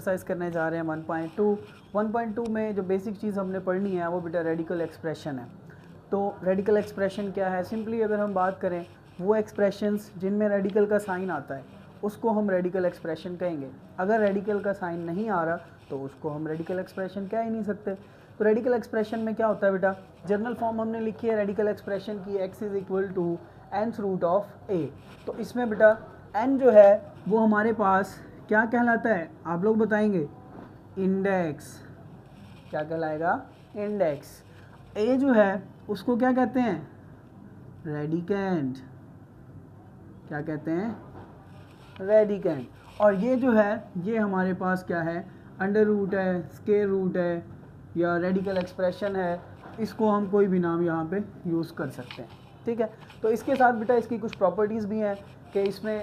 Exercise करने जा रहे हैं 1.2। 1.2 में जो बेसिक चीज़ हमने पढ़नी है वो बेटा रेडिकल एक्सप्रेशन है। तो रेडिकल एक्सप्रेशन क्या है, सिंपली अगर हम बात करें वो एक्सप्रेशंस जिनमें रेडिकल का साइन आता है उसको हम रेडिकल एक्सप्रेशन कहेंगे। अगर रेडिकल का साइन नहीं आ रहा तो उसको हम रेडिकल एक्सप्रेशन कह ही नहीं सकते। तो रेडिकल एक्सप्रेशन में क्या होता है बेटा, जनरल फॉर्म हमने लिखी है रेडिकल एक्सप्रेशन की, x is equal to nth root of a। तो इसमें बेटा n जो है वो हमारे पास क्या कहलाता है, आप लोग बताएंगे, इंडेक्स। क्या कहलाएगा, इंडेक्स। a जो है उसको क्या कहते हैं, रेडिकेंट। क्या कहते हैं, रेडिकेंट। और ये जो है ये हमारे पास क्या है, अंडर रूट है, स्क्वायर रूट है या रेडिकल एक्सप्रेशन है, इसको हम कोई भी नाम यहाँ पे यूज़ कर सकते हैं। ठीक है, तो इसके साथ बेटा इसकी कुछ प्रॉपर्टीज़ भी हैं कि इसमें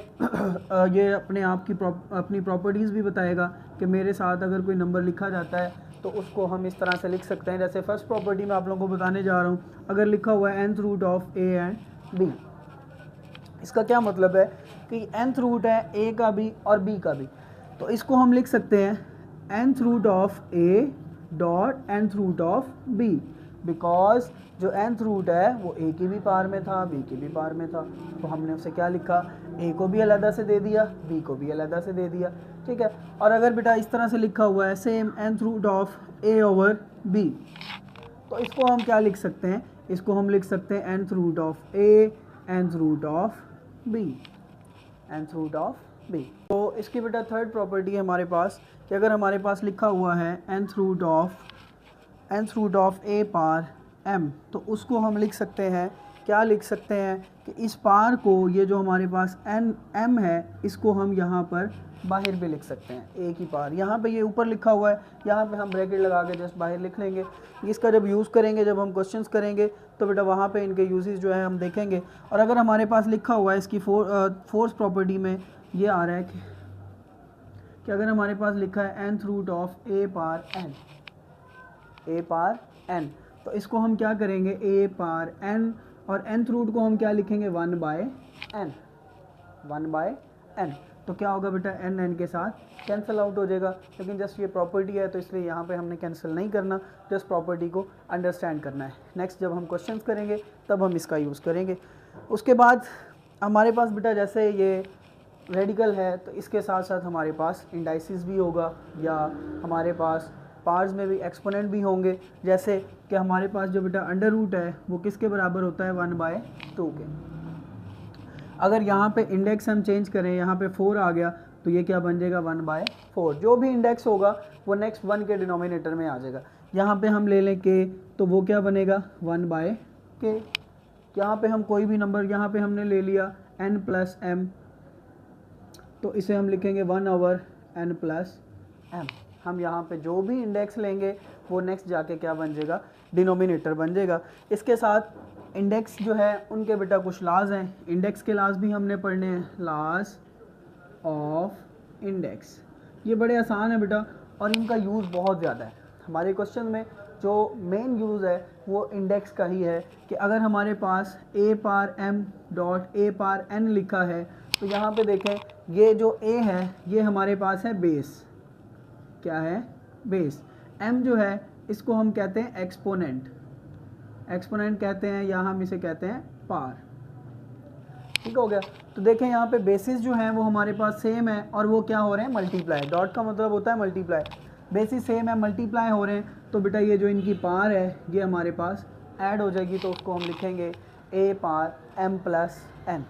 ये अपने आप की अपनी प्रॉपर्टीज़ भी बताएगा कि मेरे साथ अगर कोई नंबर लिखा जाता है तो उसको हम इस तरह से लिख सकते हैं। जैसे फर्स्ट प्रॉपर्टी मैं आप लोगों को बताने जा रहा हूँ, अगर लिखा हुआ है nth root of a and b, इसका क्या मतलब है कि nth रूट है a का भी और b का भी, तो इसको हम लिख सकते हैं nth root of a dot nth root of b, because जो nth रूट है वो a की भी पावर में था, b की भी पावर में था, तो हमने उसे क्या लिखा, a को भी अलग से दे दिया, b को भी अलग से दे दिया। ठीक है, और अगर बेटा इस तरह से लिखा हुआ है same nth root of a over b, तो इसको हम क्या लिख सकते हैं, इसको हम लिख सकते हैं nth root of a nth root of b, nth root of b। तो इसकी बेटा थर्ड प्रॉपर्टी है हमारे पास कि अगर हमारे पास लिखा हुआ है nth रूट ऑफ a पार m, तो उसको हम लिख सकते हैं, क्या लिख सकते हैं कि इस पार को, ये जो हमारे पास m है, इसको हम यहाँ पर बाहर भी लिख सकते हैं, a की पार। यहाँ पे ये ऊपर लिखा हुआ है, यहाँ पे हम ब्रैकेट लगा के जस्ट बाहर लिख लेंगे। इसका जब यूज़ करेंगे, जब हम क्वेश्चंस करेंगे तो बेटा वहाँ पे इनके यूजेस जो है हम देखेंगे। और अगर हमारे पास लिखा हुआ है इसकी फोर्स प्रॉपर्टी में ये आ रहा है कि अगर हमारे पास लिखा है nth रूट ऑफ a पार n, तो इसको हम क्या करेंगे, a पार n, और nth रूट को हम क्या लिखेंगे, 1/n। तो क्या होगा बेटा, n के साथ कैंसिल आउट हो जाएगा, लेकिन जस्ट ये प्रॉपर्टी है तो इसलिए यहाँ पे हमने कैंसिल नहीं करना, जस्ट प्रॉपर्टी को अंडरस्टैंड करना है। नेक्स्ट जब हम क्वेश्चंस करेंगे तब हम इसका यूज़ करेंगे। उसके बाद हमारे पास बेटा जैसे ये रेडिकल है तो इसके साथ साथ हमारे पास इंडाइसिस भी होगा, या हमारे पास पार्ट्स में भी एक्सपोनेंट भी होंगे। जैसे कि हमारे पास जो बेटा अंडर रूट है वो किसके बराबर होता है, 1/2 के। अगर यहाँ पे इंडेक्स हम चेंज करें, यहाँ पे 4 आ गया तो ये क्या बन जाएगा, 1/4। जो भी इंडेक्स होगा वो नेक्स्ट 1 के डिनोमिनेटर में आ जाएगा। यहाँ पे हम ले लें के, तो वो क्या बनेगा, 1/k। यहाँ पे हम कोई भी नंबर, यहाँ पे हमने ले लिया n प्लस m, तो इसे हम लिखेंगे 1/n प्लस m। हम यहाँ पे जो भी इंडेक्स लेंगे वो नेक्स्ट जाके क्या बन जाएगा, डिनोमिनेटर बन जाएगा। इसके साथ इंडेक्स जो है उनके बेटा कुछ लाज हैं, इंडेक्स के लाज भी हमने पढ़ने हैं, लाज ऑफ इंडेक्स। ये बड़े आसान है बेटा और इनका यूज़ बहुत ज़्यादा है। हमारे क्वेश्चन में जो मेन यूज़ है वो इंडेक्स का ही है कि अगर हमारे पास a पार m डॉट a पार n लिखा है, तो यहाँ पे देखें ये जो a है ये हमारे पास है बेस। क्या है, बेस। m जो है इसको हम कहते हैं एक्सपोनेंट, एक्सपोनेंट कहते हैं, या हम इसे कहते हैं पार। ठीक हो गया। तो देखें यहाँ पे बेसिस जो हैं वो हमारे पास सेम है और वो क्या हो रहे हैं, मल्टीप्लाई। डॉट का मतलब होता है मल्टीप्लाई, बेसिस सेम है, मल्टीप्लाई हो रहे हैं, तो बेटा ये जो इनकी पार है ये हमारे पास ऐड हो जाएगी, तो उसको हम लिखेंगे a पार m प्लस n।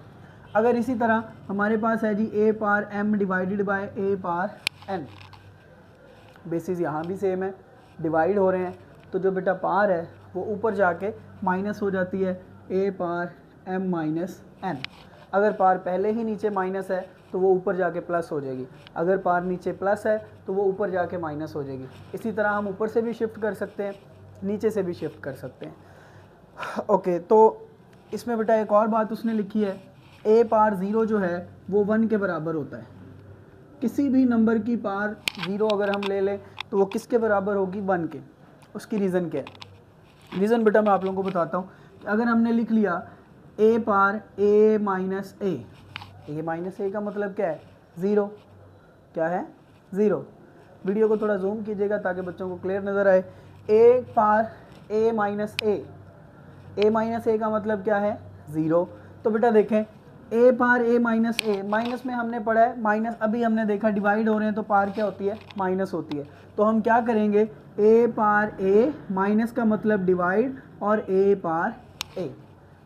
अगर इसी तरह हमारे पास है जी a पार m डिवाइडेड बाय a पार n, बेसिस यहाँ भी सेम है, डिवाइड हो रहे हैं, तो जो बेटा पार है वो ऊपर जाके माइनस हो जाती है, a पार m माइनस n। अगर पार पहले ही नीचे माइनस है तो वो ऊपर जाके प्लस हो जाएगी, अगर पार नीचे प्लस है तो वो ऊपर जाके माइनस हो जाएगी। इसी तरह हम ऊपर से भी शिफ्ट कर सकते हैं, नीचे से भी शिफ्ट कर सकते हैं। ओके, तो इसमें बेटा एक और बात उसने लिखी है, a पार 0 जो है वो 1 के बराबर होता है। किसी भी नंबर की पार 0 अगर हम ले लें तो वो किसके बराबर होगी, 1 के। उसकी रीज़न क्या है, रीज़न बेटा मैं आप लोगों को बताता हूँ कि अगर हमने लिख लिया a पार a माइनस a का मतलब क्या है, 0। क्या है, 0। वीडियो को थोड़ा जूम कीजिएगा ताकि बच्चों को क्लियर नज़र आए। ए पार ए माइनस ए का मतलब क्या है 0। तो बेटा देखें ए पार ए, माइनस में हमने पढ़ा है माइनस, अभी हमने देखा डिवाइड हो रहे हैं तो पार क्या होती है माइनस होती है। तो हम क्या करेंगे ए पार ए, माइनस का मतलब डिवाइड और ए पार ए।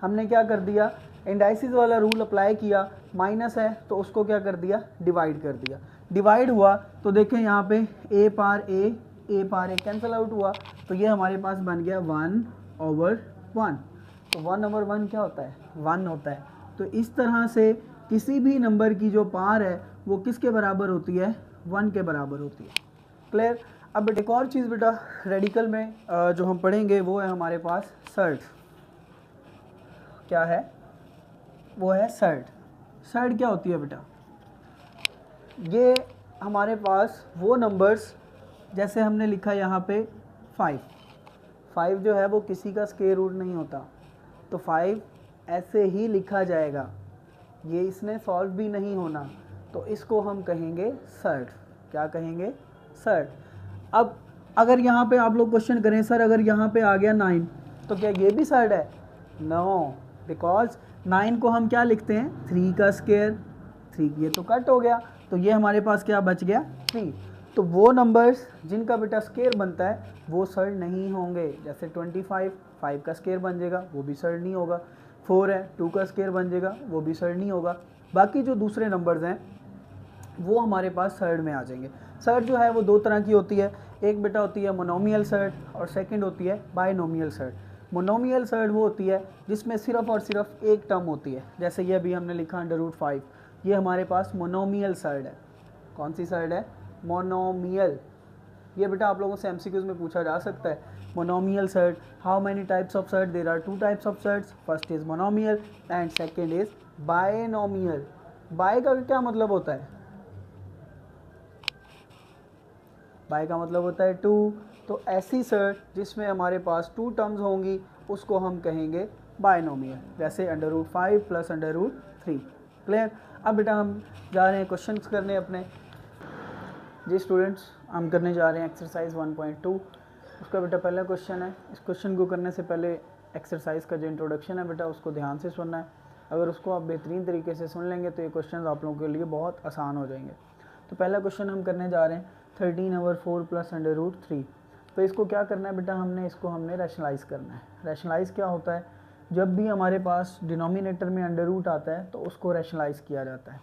हमने क्या कर दिया इंडाइसिस वाला रूल अप्लाई किया, माइनस है तो उसको क्या कर दिया डिवाइड कर दिया। डिवाइड हुआ तो देखें यहाँ पे ए पार ए कैंसिल आउट हुआ, तो ये हमारे पास बन गया 1/1। तो 1/1 क्या होता है 1 होता है। तो इस तरह से किसी भी नंबर की जो पार है वो किसके बराबर होती है 1 के बराबर होती है। क्लियर। अब बेटा एक और चीज़ बेटा रेडिकल में जो हम पढ़ेंगे वो है हमारे पास सर्ट। क्या है वो है सर्ट। सर्ट क्या होती है बेटा, ये हमारे पास वो नंबर्स जैसे हमने लिखा यहाँ पे 5 जो है वो किसी का स्क्वायर रूट नहीं होता, तो 5 ऐसे ही लिखा जाएगा, ये इसने सॉल्व भी नहीं होना, तो इसको हम कहेंगे सर्ट। क्या कहेंगे सर्ट। अब अगर यहाँ पे आप लोग क्वेश्चन करें सर अगर यहाँ पे आ गया 9 तो क्या ये भी सर्ट है, नो, बिकॉज 9 को हम क्या लिखते हैं 3 का स्क्वायर, 3 ये तो कट हो गया, तो ये हमारे पास क्या बच गया 3। तो वो नंबर्स जिनका बेटा स्क्वायर बनता है वो सर्ट नहीं होंगे, जैसे 25 5 का स्क्वायर बन जाएगा वो भी सर्ट नहीं होगा, 4 है 2 का स्क्वायर बन जाएगा वो भी सर्ट नहीं होगा। बाकी जो दूसरे नंबर्स हैं वो हमारे पास सर्ट में आ जाएंगे। सर्ट जो है वो दो तरह की होती है, एक बेटा होती है मोनोमियल सर्ट और सेकंड होती है बायनोमियल सर्ट। मोनोमियल सर्ट वो होती है जिसमें सिर्फ और सिर्फ एक टर्म होती है, जैसे ये अभी हमने लिखा √5, ये हमारे पास मोनोमियल सर्ट है। कौन सी सर्ट है मोनोमियल। ये बेटा आप लोगों से एमसीक्यूज में पूछा जा सकता है monomial surd, how many types of surd, there are 2 types of surds, first is monomial and second is binomial. Bi का क्या मतलब होता है, बाय का मतलब होता है 2, तो ऐसी सर्ट जिसमें हमारे पास 2 टर्म्स होंगी उसको हम कहेंगे बायनोमियल, जैसे √5 + √3। क्लियर। अब बेटा हम जा रहे हैं क्वेश्चंस करने अपने। जी स्टूडेंट्स हम करने जा रहे हैं एक्सरसाइज 1.2। उसका बेटा पहला क्वेश्चन है। इस क्वेश्चन को करने से पहले एक्सरसाइज का जो इंट्रोडक्शन है बेटा उसको ध्यान से सुनना है। अगर उसको आप बेहतरीन तरीके से सुन लेंगे तो ये क्वेश्चन आप लोगों के लिए बहुत आसान हो जाएंगे। तो पहला क्वेश्चन हम करने जा रहे हैं 13/4 + √3। तो इसको क्या करना है बेटा, हमने रैशनलाइज़ करना है। रैशनलाइज़ क्या होता है, जब भी हमारे पास डिनोमिनेटर में √ आता है तो उसको रैशनलाइज़ किया जाता है।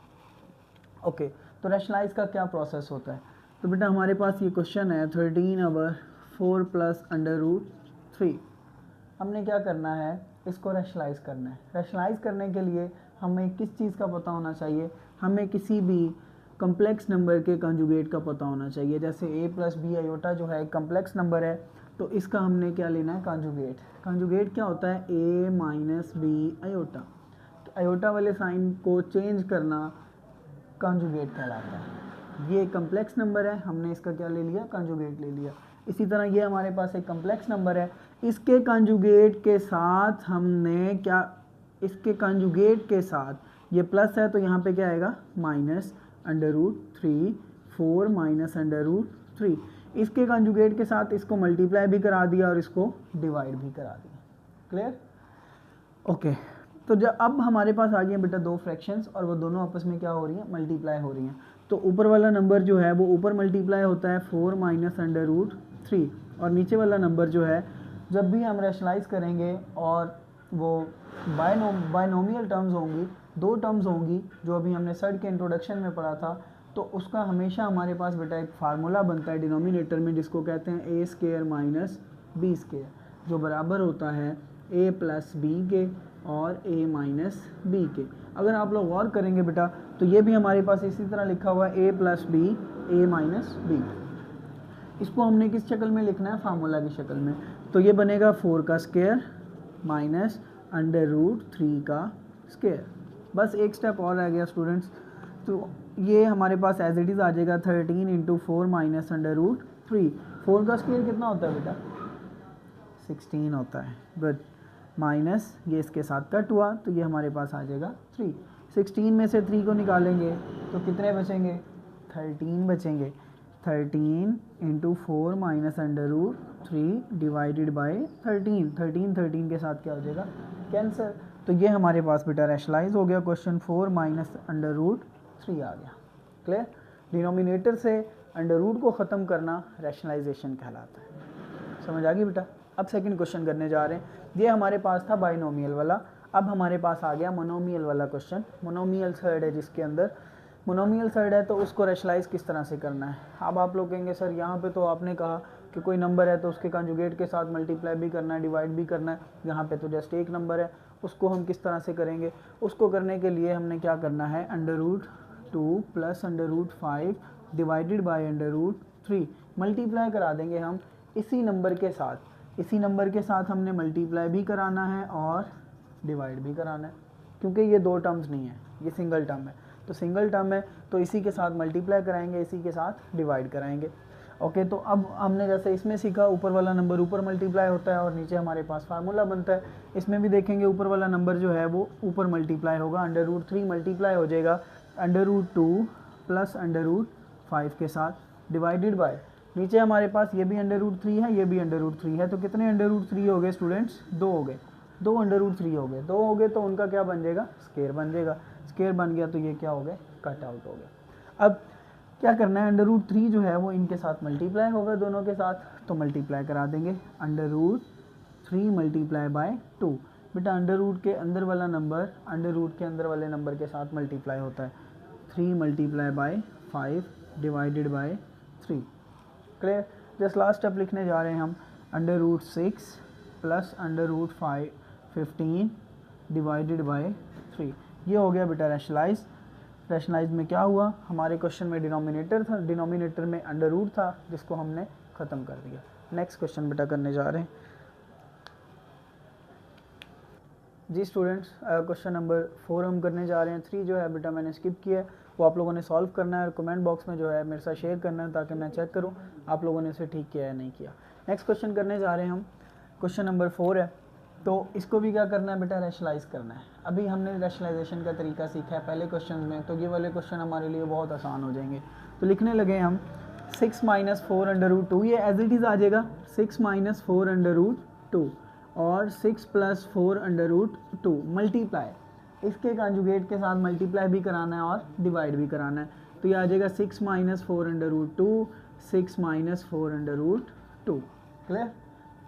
ओके, तो रैशनलाइज़ का क्या प्रोसेस होता है। तो बेटा हमारे पास ये क्वेश्चन है 13/4 + √3। हमने क्या करना है, इसको रैशनलाइज़ करना है। रैशनलाइज़ करने के लिए हमें किस चीज़ का पता होना चाहिए, हमें किसी भी कम्प्लेक्स नंबर के कंजुगेट का पता होना चाहिए। जैसे a + b आयोटा जो है एक कम्प्लेक्स नंबर है, तो इसका हमने क्या लेना है कंजुगेट। कंजुगेट क्या होता है a - b आयोटा। तो आयोटा वाले साइन को चेंज करना कंजुगेट कहलाता है। ये कम्प्लेक्स नंबर है, हमने इसका क्या ले लिया कंजुगेट ले लिया। इसी तरह ये हमारे पास एक कम्प्लेक्स नंबर है, इसके कंजुगेट के साथ हमने क्या, इसके कंजुगेट के साथ ये प्लस है तो यहाँ पे क्या आएगा -√3 4 -√3। इसके कंजुगेट के साथ इसको मल्टीप्लाई भी करा दिया और इसको डिवाइड भी करा दिया। क्लियर। ओके, तो जब अब हमारे पास आ गए बेटा 2 फ्रैक्शंस और वो दोनों आपस में क्या हो रही हैं मल्टीप्लाई हो रही हैं। तो ऊपर वाला नंबर जो है वो ऊपर मल्टीप्लाई होता है 4 -√3 और नीचे वाला नंबर जो है जब भी हम रैशनलाइज़ करेंगे और वो बायनोमियल टर्म्स होंगी, 2 टर्म्स होंगी जो अभी हमने सर्ट के इंट्रोडक्शन में पढ़ा था, तो उसका हमेशा हमारे पास बेटा एक फार्मूला बनता है डिनोमिनेटर में जिसको कहते हैं a² - b², जो बराबर होता है a + b के और a - b के। अगर आप लोग गौर करेंगे बेटा तो ये भी हमारे पास इसी तरह लिखा हुआ है a + b a - b। इसको हमने किस शक्ल में लिखना है फार्मूला की शक्ल में। तो ये बनेगा 4 का स्क्वायर माइनस √3 का स्क्वायर। बस एक स्टेप और रह गया स्टूडेंट्स, तो ये हमारे पास एज इट इज़ आ जाएगा 13 × 4 - √3। 4 का स्क्वायर कितना होता है बेटा 16 होता है। गुड, माइनस ये इसके साथ कट हुआ तो ये हमारे पास आ जाएगा 3। 16 में से 3 को निकालेंगे तो कितने बचेंगे 13 बचेंगे। 13 into 4 minus under root 3 divided by 13 के साथ क्या हो जाएगा, कैंसर। तो ये हमारे पास बेटा रैशनलाइज हो गया क्वेश्चन, 4 माइनस अंडर रूट 3 आ गया। क्लियर। डिनोमिनेटर से अंडर रूट को ख़त्म करना रैशनलाइजेशन कहलाता है। समझ आ गई बेटा। अब सेकंड क्वेश्चन करने जा रहे हैं। ये हमारे पास था बाइनोमियल वाला, अब हमारे पास आ गया मोनोमियल वाला क्वेश्चन। मोनोमियल थर्ड है, जिसके अंदर मोनोमियल थर्ड है, तो उसको रैशनलाइज किस तरह से करना है। अब आप लोग कहेंगे सर यहाँ पे तो आपने कहा कि कोई नंबर है तो उसके कंजुगेट के साथ मल्टीप्लाई भी करना है, डिवाइड भी करना है, यहाँ पे तो जस्ट एक नंबर है, उसको हम किस तरह से करेंगे। उसको करने के लिए हमने क्या करना है, under root 2 plus under root 5 divided by under root 3 multiply करा देंगे हम इसी नंबर के साथ। इसी नंबर के साथ हमने मल्टीप्लाई भी कराना है और डिवाइड भी कराना है, क्योंकि ये दो टर्म्स नहीं है, ये सिंगल टर्म है। तो सिंगल टर्म है तो इसी के साथ मल्टीप्लाई कराएंगे, इसी के साथ डिवाइड कराएंगे। ओके, तो अब हमने जैसे इसमें सीखा ऊपर वाला नंबर ऊपर मल्टीप्लाई होता है और नीचे हमारे पास फार्मूला बनता है। इसमें भी देखेंगे ऊपर वाला नंबर जो है वो ऊपर मल्टीप्लाई होगा, अंडर रूट 3 मल्टीप्लाई हो जाएगा under root 2 plus under root 5 के साथ डिवाइडेड बाय, नीचे हमारे पास ये भी अंडर रूट 3 है, ये भी अंडर रूट 3 है। तो कितने अंडर रूट 3 हो गए स्टूडेंट्स, 2 हो गए, 2 अंडर रूट 3 हो गए, 2 हो गए तो उनका क्या बन जाएगा, स्क्वायर बन जाएगा। स्क्वायर बन गया तो ये क्या हो गए, कट आउट हो गया। अब क्या करना है, अंडर रूट 3 जो है वो इनके साथ मल्टीप्लाई होगा दोनों के साथ, तो मल्टीप्लाई करा देंगे अंडर रूट 3 मल्टीप्लाई बाय 2। बेटा अंडर रूट के अंदर वाला नंबर अंडर रूट के अंदर वाले नंबर के साथ मल्टीप्लाई होता है, 3 multiply by 5 divided by 3। Clear. Just last step लिखने जा रहे हैं हम, under root 6 plus under root 15 divided by 3। ये हो गया बेटा रैशनलाइज। रैशनलाइज में क्या हुआ, हमारे क्वेश्चन में डिनोमिनेटर था, डिनोमिनेटर में अंडर रूट था, जिसको हमने ख़त्म कर दिया। नेक्स्ट क्वेश्चन बेटा करने जा रहे हैं जी स्टूडेंट्स। क्वेश्चन नंबर 4 हम करने जा रहे हैं। 3 जो है बेटा मैंने स्किप किया है, वो आप लोगों ने सॉल्व करना है और कमेंट बॉक्स में जो है मेरे साथ शेयर करना है, ताकि मैं चेक करूं आप लोगों ने इसे ठीक किया या नहीं किया। नेक्स्ट क्वेश्चन करने जा रहे हैं हम, क्वेश्चन नंबर 4 है। तो इसको भी क्या करना है बेटा, रैशनलाइज करना है। अभी हमने रैशनलाइजेशन का तरीका सीखा है पहले क्वेश्चन में, तो ये वाले क्वेश्चन हमारे लिए बहुत आसान हो जाएंगे। तो लिखने लगे हम 6 माइनस 4 अंडर रूट 2, ये एज इट इज़ आ जाएगा 6 माइनस 4 अंडर रूट 2 और 6 प्लस 4 अंडर रूट 2 मल्टीप्लाई, इसके कंजुगेट के साथ मल्टीप्लाई भी कराना है और डिवाइड भी कराना है। तो ये आ जाएगा 6 minus 4 under root 2, 6 minus 4 under root 2। Clear.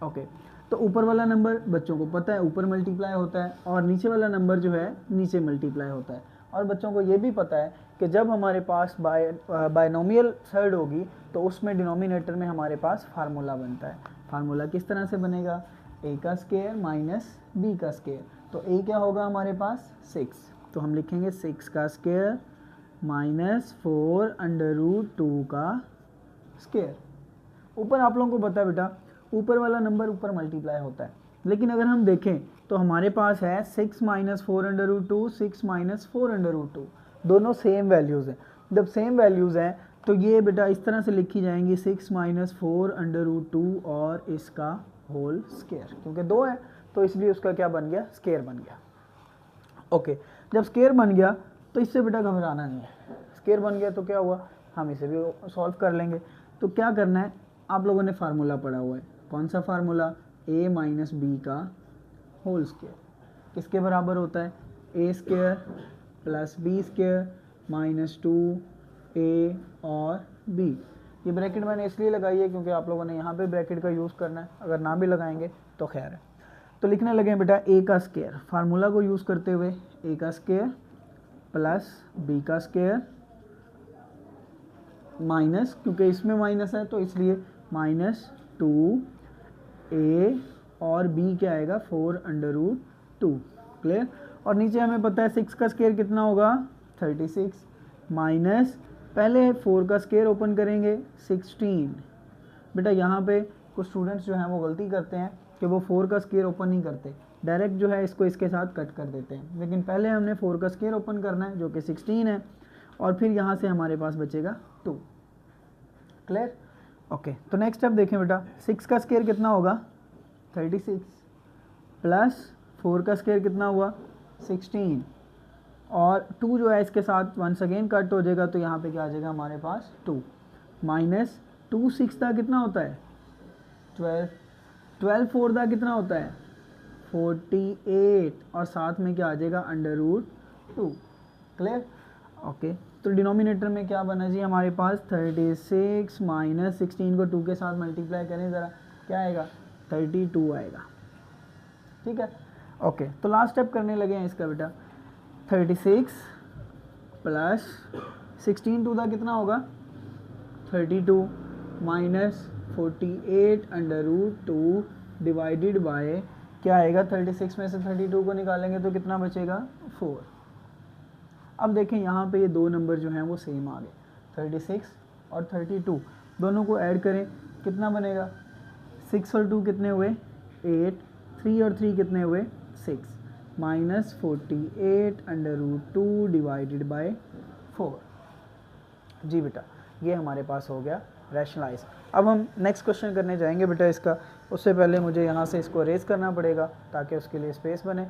Okay, तो ऊपर वाला नंबर बच्चों को पता है ऊपर मल्टीप्लाई होता है और नीचे वाला नंबर जो है नीचे मल्टीप्लाई होता है। और बच्चों को ये भी पता है कि जब हमारे पास बाइनोमियल थर्ड होगी तो उसमें डिनोमिनेटर में हमारे पास फार्मूला बनता है। फार्मूला किस तरह से बनेगा, a का स्क्वायर माइनस b का स्क्वायर। तो a क्या होगा हमारे पास 6, तो हम लिखेंगे 6 का स्क्वायर माइनस 4 अंडर रूट 2 का स्क्वायर। ऊपर आप लोगों को पता है बेटा ऊपर वाला नंबर ऊपर मल्टीप्लाई होता है, लेकिन अगर हम देखें तो हमारे पास है 6 minus 4 under root 2, 6 minus 4 under root 2, दोनों सेम वैल्यूज़ हैं। जब सेम वैल्यूज़ हैं तो ये बेटा इस तरह से लिखी जाएंगी 6 माइनस 4 अंडर रूट 2 और इसका होल स्क्वायर, क्योंकि 2 है तो इसलिए उसका क्या बन गया, स्क्वायर बन गया। ओके, जब स्क्वायर बन गया तो इससे बेटा घबराना नहीं है, स्क्वायर बन गया तो क्या हुआ, हम इसे भी सॉल्व कर लेंगे। तो क्या करना है, आप लोगों ने फार्मूला पढ़ा हुआ है, कौन सा फार्मूला, a माइनस बी का होल स्क्वायर किसके बराबर होता है, a square plus b square minus 2a और b। ये ब्रैकेट मैंने इसलिए लगाई है क्योंकि आप लोगों ने यहाँ पे ब्रैकेट का यूज़ करना है, अगर ना भी लगाएंगे तो खैर है। तो लिखने लगे बेटा a का स्क्वायर, फार्मूला को यूज़ करते हुए a का स्क्वायर प्लस b का स्क्वायर माइनस, क्योंकि इसमें माइनस है तो इसलिए माइनस 2a और b क्या आएगा 4 अंडर रूट 2। क्लियर। और नीचे हमें पता है 6 का स्क्वायर कितना होगा 36, माइनस पहले 4 का स्क्वायर ओपन करेंगे 16। बेटा यहाँ पे कुछ स्टूडेंट्स जो हैं वो गलती करते हैं कि वो 4 का स्क्वायर ओपन नहीं करते, डायरेक्ट जो है इसको इसके साथ कट कर देते हैं, लेकिन पहले हमने 4 का स्क्वायर ओपन करना है जो कि 16 है, और फिर यहाँ से हमारे पास बचेगा 2। क्लियर। ओके, तो नेक्स्ट स्टेप देखें बेटा, 6 का स्क्वायर कितना होगा 36 प्लस 4 का स्क्वायर कितना हुआ 16, और 2 जो है इसके साथ वंस अगेन कट हो जाएगा, तो यहाँ पे क्या आ जाएगा हमारे पास 2। माइनस 2 6 का कितना होता है 12, 12 4 का कितना होता है 48 और साथ में क्या आ जाएगा √2। क्लियर? ओके, तो डिनोमिनेटर में क्या बना जी हमारे पास 36 माइनस 16 को 2 के साथ मल्टीप्लाई करें ज़रा, क्या आएगा 32 आएगा। ठीक है, ओके, तो लास्ट स्टेप करने लगे हैं इसका बेटा। 36 प्लस 16 टू का कितना होगा 32 माइनस 48 √2 डिवाइडेड बाय क्या आएगा 36 में से 32 को निकालेंगे तो कितना बचेगा 4। अब देखें यहाँ पे ये दो नंबर जो हैं वो सेम आ गए 36 और 32, दोनों को ऐड करें कितना बनेगा 6 और 2 कितने हुए 8, 3 और 3 कितने हुए 6 माइनस 48 √2 डिवाइडेड बाय 4। जी बेटा, ये हमारे पास हो गया रैशनलाइज। अब हम नेक्स्ट क्वेश्चन करने जाएंगे बेटा इसका, उससे पहले मुझे यहाँ से इसको अरेज करना पड़ेगा ताकि उसके लिए स्पेस बने।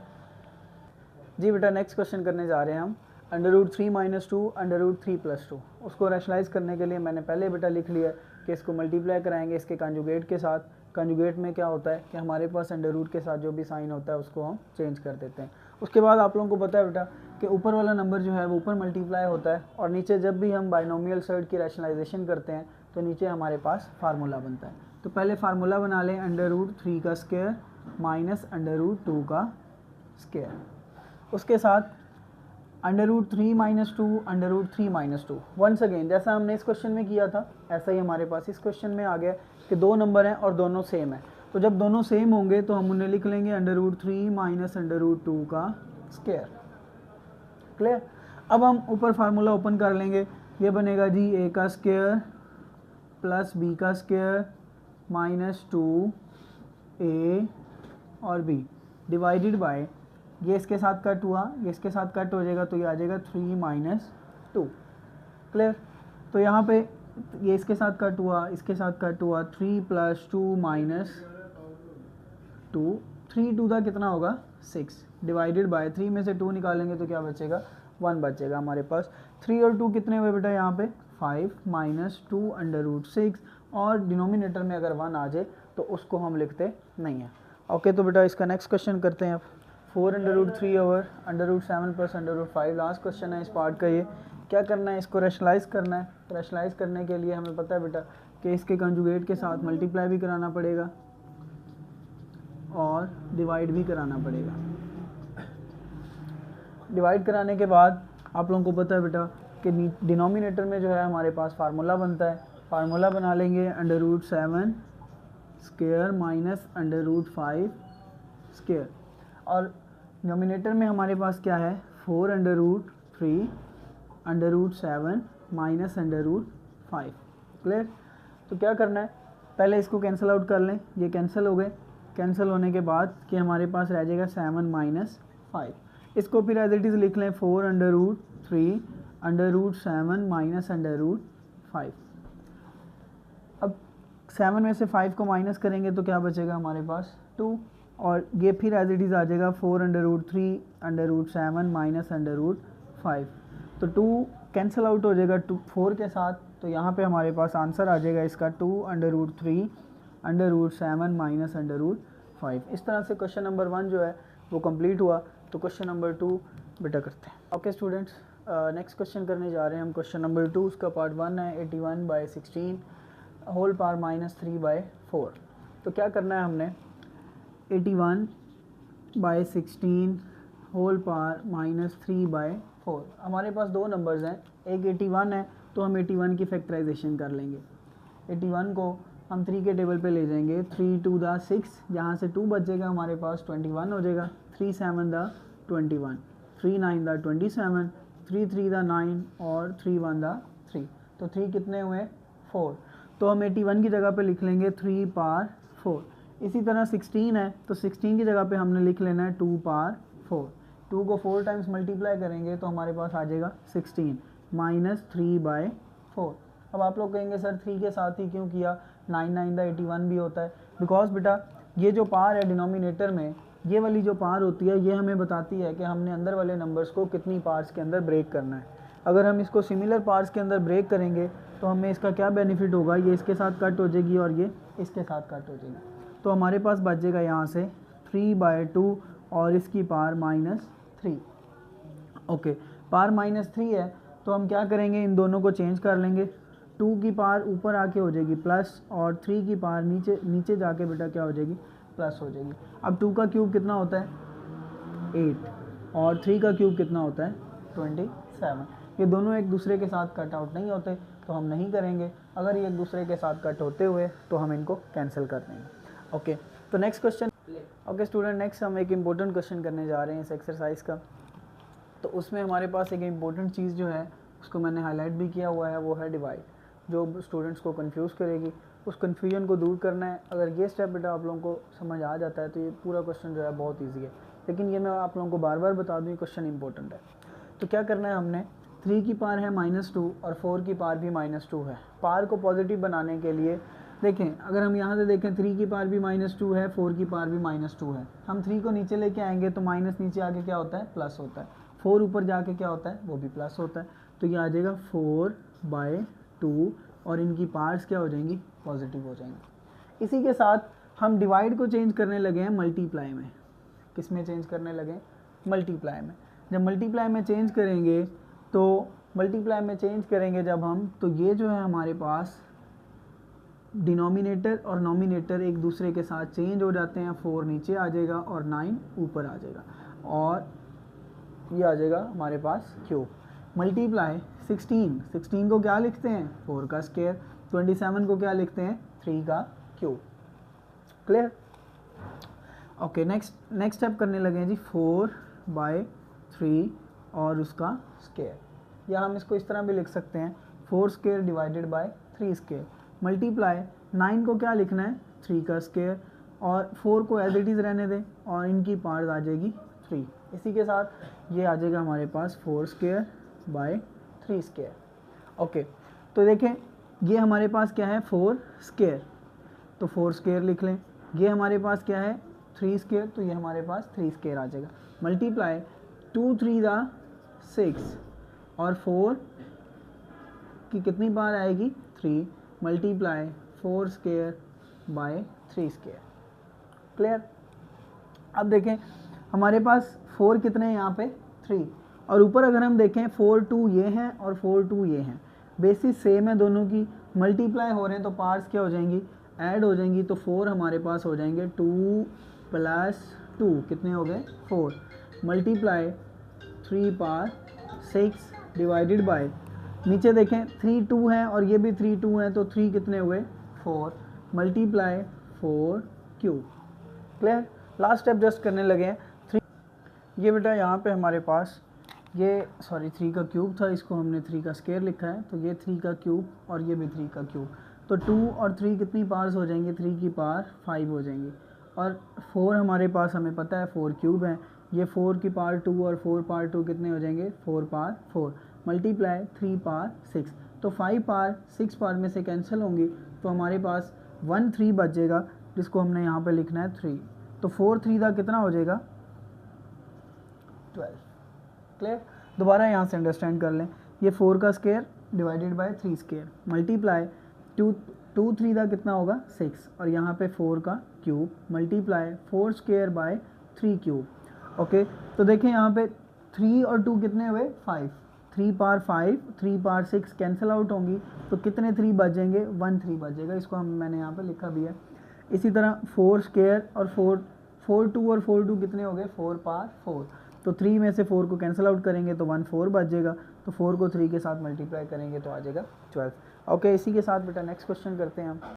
जी बेटा, नेक्स्ट क्वेश्चन करने जा रहे हैं हम √3 - 2 √3 + 2। उसको रैशनलाइज करने के लिए मैंने पहले बेटा लिख लिया कि इसको मल्टीप्लाई कराएंगे इसके कंजुगेट के साथ। कंजुगेट में क्या होता है कि हमारे पास अंडर के साथ जो भी साइन होता है उसको हम चेंज कर देते हैं। उसके बाद आप लोगों को पता है बेटा कि ऊपर वाला नंबर जो है वो ऊपर मल्टीप्लाई होता है और नीचे जब भी हम बाइनोमियल सर्ड की रैशनलाइजेशन करते हैं तो नीचे हमारे पास फार्मूला बनता है। तो पहले फार्मूला बना लें √3 का स्क्वायर माइनस √2 का स्क्वायर। उसके साथ √3 - 2 √3 - 2। वंस अगेन जैसा हमने इस क्वेश्चन में किया था ऐसा ही हमारे पास इस क्वेश्चन में आ गया कि दो नंबर हैं और दोनों सेम है। तो जब दोनों सेम होंगे तो हम उन्हें लिख लेंगे √3 - √2 का स्क्वायर। क्लियर? अब हम ऊपर फार्मूला ओपन कर लेंगे, ये बनेगा जी a का स्क्वायर प्लस b का स्क्वायर माइनस 2a और b डिवाइडेड बाय, ये इसके साथ कट हुआ, ये इसके साथ कट हो जाएगा तो ये आ जाएगा 3 - 2। क्लियर? तो यहाँ पे ये इसके साथ कट हुआ, इसके साथ कट हुआ, 3 + 2 - 2, 3 2 का कितना होगा 6 डिवाइडेड बाय 3 में से 2 निकालेंगे तो क्या बचेगा 1 बचेगा हमारे पास। 3 और 2 कितने हुए बेटा यहाँ पे 5 - 2 √6 और डिनोमिनेटर में अगर 1 आ जाए तो उसको हम लिखते नहीं हैं। ओके, तो बेटा इसका नेक्स्ट क्वेश्चन करते हैं अब। 4 √3 ओवर √7 + √5 लास्ट क्वेश्चन है इस पार्ट का। ये क्या करना है, इसको रैशनलाइज करना है। रैशनलाइज करने के लिए हमें पता है बेटा कि इसके कंजुगेट के साथ मल्टीप्लाई भी कराना पड़ेगा और डिवाइड भी कराना पड़ेगा। डिवाइड कराने के बाद आप लोगों को पता है बेटा कि डिनोमिनेटर में जो है हमारे पास फार्मूला बनता है। फार्मूला बना लेंगे √7 स्क्वायर माइनस √5 स्क्वायर और डिनोमिनेटर में हमारे पास क्या है 4 √3 √7 माइनस √5। क्लियर? तो क्या करना है, पहले इसको कैंसिल आउट कर लें, ये कैंसिल हो गए। कैंसिल होने के बाद कि हमारे पास रह जाएगा 7 - 5। इसको फिर एज इट इज़ लिख लें 4 √3 √7 माइनस √5। अब 7 में से 5 को माइनस करेंगे तो क्या बचेगा हमारे पास 2 और ये फिर एज इट इज़ आ जाएगा 4 √3 √7 माइनस √5। तो 2 कैंसिल आउट हो जाएगा 4 के साथ, तो यहाँ पे हमारे पास आंसर आ जाएगा इसका 2 √3 √7 माइनस √5। इस तरह से क्वेश्चन नंबर 1 जो है वो कंप्लीट हुआ। तो क्वेश्चन नंबर 2 बेटा करते हैं। ओके स्टूडेंट्स, नेक्स्ट क्वेश्चन करने जा रहे हैं हम क्वेश्चन नंबर 2। उसका पार्ट 1 है 81/16 होल पावर -3/4। तो क्या करना है हमने 81/16 होल पावर -3/4। हमारे पास दो नंबर्स हैं, एक 81 है तो हम 81 की फैक्टराइजेशन कर लेंगे। 81 को हम 3 के टेबल पे ले जाएंगे, 3 2 दा 6, यहाँ से 2 बचेगा हमारे पास 21 हो जाएगा, 3 7 दा 21, 3 9 दा 27, 3 3 दा 9 और 3 1 दा 3। तो 3 कितने हुए 4, तो हम 81 की जगह पे लिख लेंगे 3 पावर 4। इसी तरह 16 है तो 16 की जगह पे हमने लिख लेना है 2 पावर 4। 2 को 4 टाइम्स मल्टीप्लाई करेंगे तो हमारे पास आ जाएगा 16 माइनस 3/4। अब आप लोग कहेंगे सर 3 के साथ ही क्यों किया, 9 9 दा 81 भी होता है। बिकॉज बेटा ये जो पावर है डिनोमिनेटर में, ये वाली जो पावर होती है ये हमें बताती है कि हमने अंदर वाले नंबर्स को कितनी पार्ट्स के अंदर ब्रेक करना है। अगर हम इसको सिमिलर पार्ट्स के अंदर ब्रेक करेंगे तो हमें इसका क्या बेनिफिट होगा, ये इसके साथ कट हो जाएगी और ये इसके साथ कट हो जाएगी, तो हमारे पास बचेगा यहाँ से 3/2 और इसकी पावर -3। ओके, पावर -3 है तो हम क्या करेंगे, इन दोनों को चेंज कर लेंगे। 2 की पावर ऊपर आके हो जाएगी प्लस और 3 की पावर नीचे जाके बेटा क्या हो जाएगी, प्लस हो जाएगी। अब 2 का क्यूब कितना होता है 8 और 3 का क्यूब कितना होता है 27। ये दोनों एक दूसरे के साथ कट आउट नहीं होते तो हम नहीं करेंगे, अगर ये एक दूसरे के साथ कट होते हुए तो हम इनको कैंसिल कर देंगे। ओके, तो next question. Okay student, next हम एक इम्पोर्टेंट क्वेश्चन करने जा रहे हैं इस एक्सरसाइज का। तो उसमें हमारे पास एक इम्पोर्टेंट चीज़ जो है उसको मैंने हाईलाइट भी किया हुआ है, वो है डिवाइड, जो स्टूडेंट्स को कंफ्यूज करेगी। उस कन्फ्यूजन को दूर करना है। अगर ये स्टेप बेटा आप लोगों को समझ आ जाता है तो ये पूरा क्वेश्चन जो है बहुत ईजी है, लेकिन ये मैं आप लोगों को बार बार बता दूँ, ये क्वेश्चन इंपॉर्टेंट है। तो क्या करना है हमने, 3 की पावर है -2 और 4 की पावर भी -2 है। पावर को पॉजिटिव बनाने के लिए देखें, अगर हम यहाँ से देखें 3 की पावर भी -2 है, 4 की पावर भी -2 है। हम 3 को नीचे लेके आएंगे तो माइनस नीचे आके क्या होता है, प्लस होता है। 4 ऊपर जाके क्या होता है, वो भी प्लस होता है। तो ये आ जाएगा 4/2 और इनकी पार्ट्स क्या हो जाएंगी, पॉजिटिव हो जाएंगी। इसी के साथ हम डिवाइड को चेंज करने लगे हैं मल्टीप्लाई में। किस में चेंज करने लगे, मल्टीप्लाई में। जब मल्टीप्लाई में चेंज करेंगे तो जब हम, तो ये जो है हमारे पास डिनोमिनेटर और नोमिनेटर एक दूसरे के साथ चेंज हो जाते हैं। 4 नीचे आ जाएगा और 9 ऊपर आ जाएगा और ये आ जाएगा हमारे पास क्यूब। मल्टीप्लाई 16 को क्या लिखते हैं, 4 का स्क्वायर। 27 को क्या लिखते हैं, 3 का cube. Clear. Okay, next step करने लगे हैं जी, 4/3 और उसका स्क्वायर, या हम इसको इस तरह भी लिख सकते हैं 4 square divided by 3 square. Multiply 9 को क्या लिखना है, 3 का स्क्वायर और 4 को एज इट इज़ रहने दें और इनकी पार्ट आ जाएगी 3। इसी के साथ ये आ जाएगा हमारे पास 4 स्क्वायर बाय 3 स्क्वायर। ओके, तो देखें ये हमारे पास क्या है, 4 स्क्वायर, तो 4 स्क्वायर लिख लें। ये हमारे पास क्या है, 3 स्क्वायर, तो ये हमारे पास 3 स्क्वायर आ जाएगा। मल्टीप्लाई 2 3 6 और 4 की कितनी बार आएगी, 3। Multiply 4 square by 3 square. Clear. अब देखें हमारे पास 4 कितने हैं यहाँ पे, 3, और ऊपर अगर हम देखें 4 2 ये हैं और 4 2 ये हैं। बेसिस सेम है दोनों की, मल्टीप्लाई हो रहे हैं तो पार्ट्स क्या हो जाएंगी, ऐड हो जाएंगी। तो 4 हमारे पास हो जाएंगे 2 + 2 कितने हो गए, 4। मल्टीप्लाई 3 पावर 6 डिवाइडेड बाय, नीचे देखें 3 2 है और ये भी 3 2 है तो 3 कितने हुए, 4। Multiply 4 cube. Clear. Last step just करने लगे हैं 3। ये बेटा यहाँ पे हमारे पास ये 3 का क्यूब था, इसको हमने 3 का स्क्वायर लिखा है, तो ये 3 का क्यूब और ये भी 3 का क्यूब। तो 2 और 3 कितनी पावर्स हो जाएंगी, 3 की पावर 5 हो जाएंगी। और 4 हमारे पास हमें पता है 4 क्यूब है, ये 4 की पावर 2 और 4 पावर 2 कितने हो जाएंगे, 4 पावर 4। मल्टीप्लाई 3 पावर 6, तो 5 पावर 6 पावर में से कैंसिल होंगी तो हमारे पास 1 3 बचेगा, जिसको हमने यहाँ पे लिखना है 3। तो 4 3 का कितना हो जाएगा, 12। क्लियर। दोबारा यहाँ से अंडरस्टैंड कर लें, ये 4 का square divided by 3 square. Multiply 2 3 का कितना होगा, 6, और यहाँ पे 4 का cube. Multiply 4 square by 3 cube. Okay, तो देखें यहाँ पे 3 और 2 कितने हुए, 5। 3 पावर 5, 3 पावर 6 कैंसिल आउट होंगी तो कितने 3 बचेंगे, 1 3 बचेगा। इसको मैंने यहाँ पे लिखा भी है। इसी तरह 4 स्क्वायर और 4 2 और 4 2 कितने हो गए, 4 पावर 4, तो 3 में से 4 को कैंसिल आउट करेंगे तो 1 4 बच जाएगा। तो 4 को 3 के साथ मल्टीप्लाई करेंगे तो आ जाएगा 12। ओके, इसी के साथ बेटा नेक्स्ट क्वेश्चन करते हैं हम।